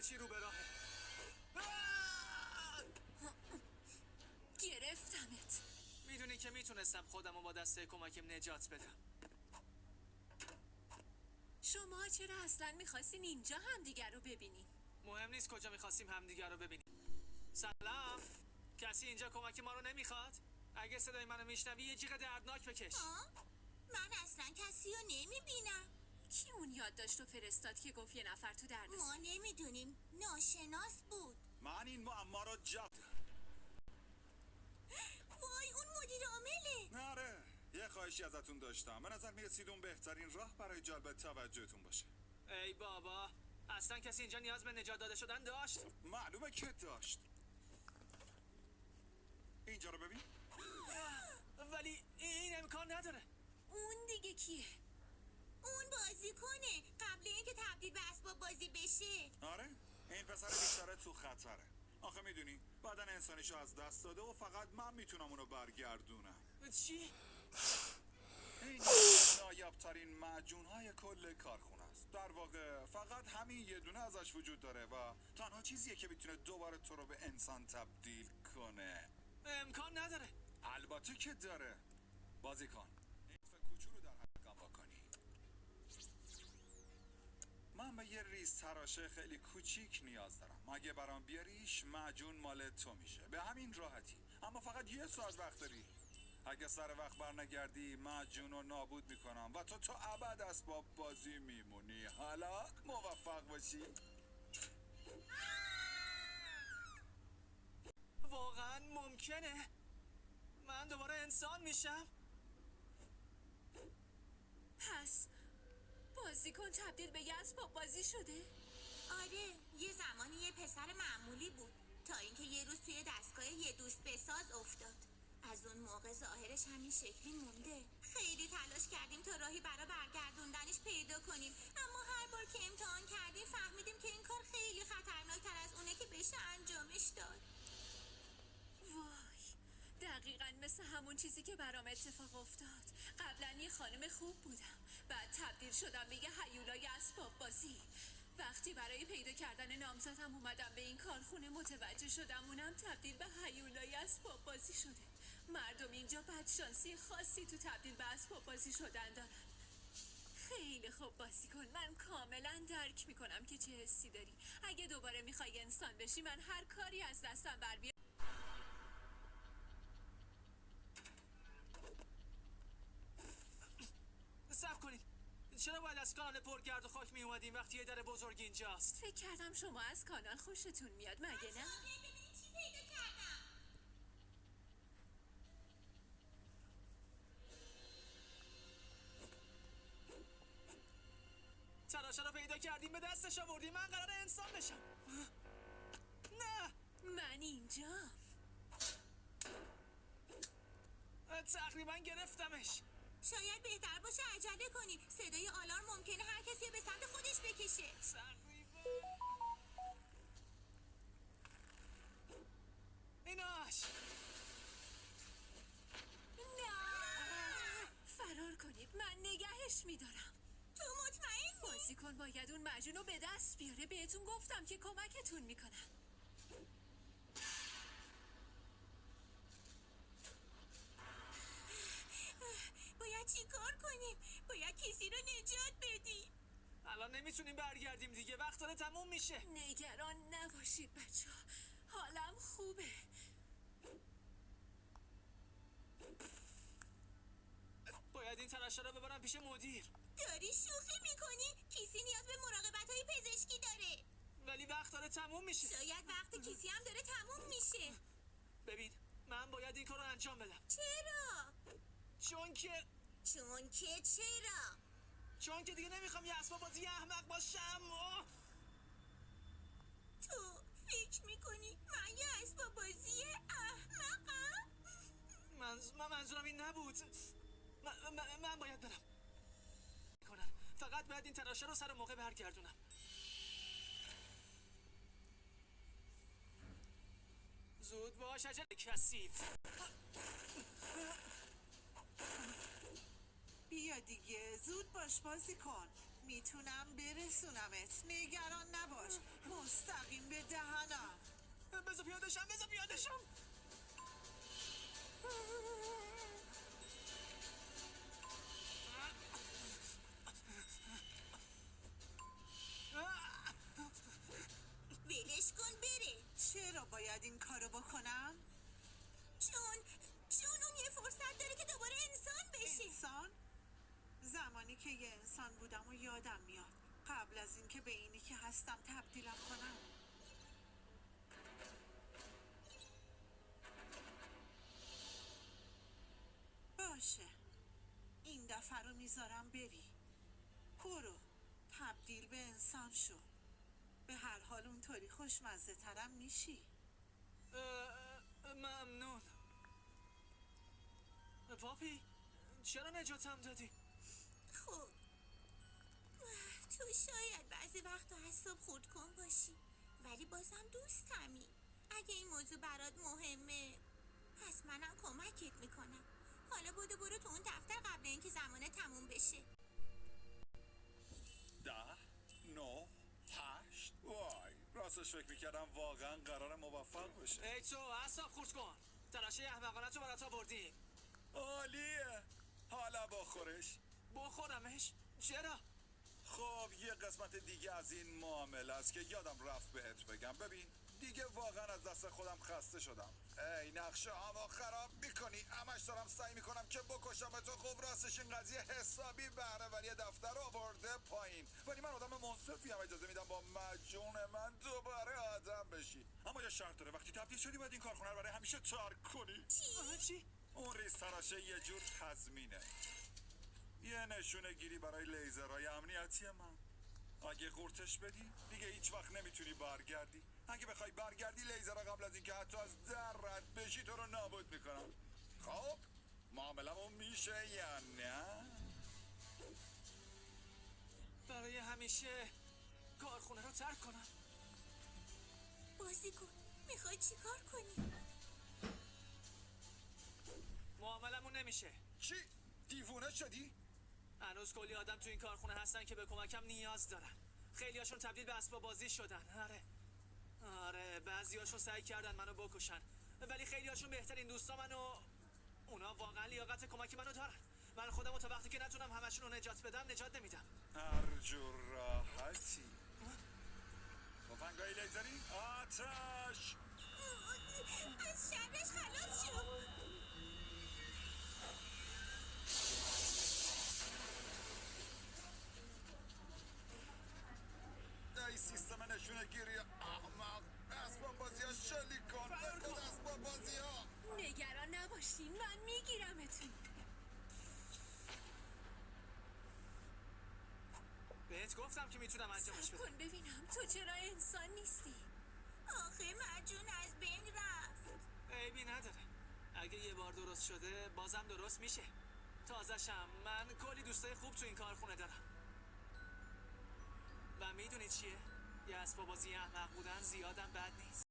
همه چی رو به راهه. گرفتمت. میدونی که میتونستم خودم رو با دسته کمکم نجات بدم. شما چرا اصلا میخواستین اینجا همدیگر رو ببینین؟ مهم نیست کجا میخواستیم همدیگر رو ببینیم. سلام، کسی اینجا کمک ما رو نمیخواد؟ اگه صدای منو میشنوی یه جیغ دردناک بکش. من اصلا کسی رو نمیبینم. کی اون یادداشت رو فرستاد که گفت یه نفر تو درد ما نمیدونیم، ناشناس بود. من این معما رو وای اون مدیر عامله. نره یه خواهشی ازتون داشتم. به نظر میرسید اون بهترین راه برای جلب توجهتون باشه. ای بابا، اصلا کسی اینجا نیاز به نجات داده شدن داشت؟ معلومه که داشت. اینجا رو ببین. ولی این امکان نداره. اون دیگه کیه؟ اون بازیکنه قبل اینکه تبدیل به اسباب بازی بشه. آره این پسر بیچاره تو خطره. آخه میدونی بدن انسانیشو از دست داده و فقط من میتونم اونو برگردونم. چی؟ این نایابترین معجون‌های کل کارخونه است. در واقع فقط همین یه دونه ازش وجود داره و تنها چیزیه که میتونه دوباره تو رو به انسان تبدیل کنه. امکان نداره. البته که داره. بازی کن. لطف کوچولو در حقم بکنی. من به یه ریز تراشه خیلی کوچیک نیاز دارم. اگه برام بیاریش معجون مال تو میشه. به همین راحتی. اما فقط یه ساعت وقت داری. اگه سر وقت برنگردی معجون رو نابود میکنم و تو تا ابد اسباب بازی میمونی. حالا موفق باشی. واقعا ممکنه من دوباره انسان میشم؟ پس بازیکن تبدیل به یه اسباب بازی شده؟ آره یه زمانی یه پسر معمولی بود تا اینکه یه روز توی دستگاه یه دوست بساز افتاد. از اون موقع ظاهرش همین شکلی مونده. خیلی تلاش کردیم تا راهی برای برگردوندنش پیدا کنیم، اما هر بار که امتحان کردیم فهمیدیم که این کار خیلی خطرناکتر از اونه که بشه انجامش داد. وای، دقیقاً مثل همون چیزی که برام اتفاق افتاد. قبلا یه خانم خوب بودم، بعد تبدیل شدم به یه هیولای اسباب بازی. وقتی برای پیدا کردن نامزدم اومدم به این کارخونه متوجه شدم اونم تبدیل به هیولای اسباب بازی شده. مردم اینجا بدشانسی خاصی تو تبدیل به اسباب بازی شدن دارن. خیلی خوب بازی کن. من کاملا درک میکنم که چه حسی داری. اگه دوباره میخوای انسان بشی من هر کاری از دستم بر بیاد. صبر کنید، چرا باید از کانال پرگرد و خاک می اومدیم وقتی یه در بزرگ اینجاست؟ فکر کردم شما از کانال خوشتون میاد مگه نه؟ ببینید چی پیدا کردم. تراشه رو پیدا کردیم، به دستش آوردیم. من قراره انسان بشم. نه، من اینجا. تقریبا گرفتمش. شاید بهتر باشه عجله کنیم. صدای آلارم ممکنه هر کسی رو به سمت خودش بکشه. تقریبا ایناش. نه، فرار کنید، من نگهش میدارم. تو مطمئنی؟ بازیکن باید اون مجنون رو به دست بیاره. بهتون گفتم که کمکتون میکنم. باید چی کار کنیم؟ باید کسی رو نجات بدیم. الان نمیتونیم برگردیم دیگه، وقت داره تموم میشه. نگران نباشید بچه ها، حالم خوبه. باید این تراشه رو ببرم پیش مدیر. داری شوخی میکنی؟ کسی نیاز به مراقبت های پزشکی داره. ولی وقت داره تموم میشه. شاید وقت کسی هم داره تموم میشه. ببین، من باید این کار رو انجام بدم. چرا؟ چون که چرا؟ دیگه نمیخوام یه اسباب بازی احمق باشم. تو فکر میکنی من یه اسباب بازی احمقم؟ منظورم این نبود. من باید برم. فقط باید این تراشه رو سر موقع برگردونم. زود باش، عجله کثیف. بیا دیگه زود باش بازی کن. میتونم برسونمت، نگران نباش. مستقیم به دهنم. بذار پیادشم. ولش کن بره. چرا باید این کارو بکنم؟ چون اون یه فرصت داره که دوباره انسان بشه. انسان؟ زمانی که یه انسان بودم و یادم میاد، قبل از اینکه به اینی که هستم تبدیلم کنم. باشه، این دفعه رو میذارم بری. برو، تبدیل به انسان شو. به هر حال اونطوری خوشمزه ترم میشی. ممنون. پاپی چرا نجاتم دادی؟ خب تو شاید بعضی وقتا حساب خورد کن باشی، ولی بازم دوستمی. اگه این موضوع برات مهمه پس منم کمکت میکنم. حالا برو تو اون دفتر قبل اینکه زمانه تموم بشه. 10 9 8 وای راستش فکر میکردم واقعا قرار موفق بشه. ای تو اعصاب خورد کن. تلاشه احمقانه تو برات آوردیم. عالیه، حالا بخورش. بخورمش؟ چرا؟ خب یه قسمت دیگه از این معامله است که یادم رفت بهت بگم. ببین دیگه واقعا از دست خودم خسته شدم. ای نقشه هوا خراب میکنی، همش دارم سعی میکنم که بکشم تو. خب راستش این قضیه حسابی بهره‌وری دفتر آورده پایین، ولی من آدم منصفی هم، اجازه میدم با مجون من دوباره آدم بشی. اما یه شرط داره، وقتی تبدیل شدی باید این کارخونه رو برای همیشه ترک کنی. چی؟ اون ریز تراشه یه جور تضمینه، یه نشونه گیری برای لیزرهای امنیتی من. اگه قورتش بدی دیگه هیچ وقت نمیتونی برگردی. اگه بخوای برگردی لیزرها قبل از اینکه حتی از در رد بشی تو رو نابود میکنم. خب معاملمون میشه یا نه؟ برای همیشه کارخونه رو ترک کنم؟ بازی کن، میخوای چی کار کنی؟ معاملمون نمیشه. چی؟ دیوونه شدی؟ هنوز کلی آدم تو این کارخونه هستن که به کمکم نیاز دارن. خیلی هاشون تبدیل به اسباب بازی شدن. آره بعضی هاشون سعی کردن منو بکشن، ولی خیلی هاشون بهترین دوستا اونا واقعا لیاقت کمک منو دارن. من خودم تا وقتی که نتونم همشون رو نجات بدم نجات نمیدم. هر جور راحتی. تفنگای لیزری آتش! از شرش خلاص شو. ای سیستم نشونه گیری احمق، اسباب بازی ها شلیک کن. بکن اسباب بازی ها. نگران نباشین، من میگیرمتون. بهت گفتم که میتونم انجامش صبر بدم. کن ببینم تو چرا انسان نیستی. آخه مجون از بین رفت. عیبی نداره، اگه یه بار درست شده بازم درست میشه. تازه‌شم من کلی دوستای خوب تو این کارخونه دارم. و میدونی چیه؟ یه اسباب بازی احمق بودن زیادم بد نیست.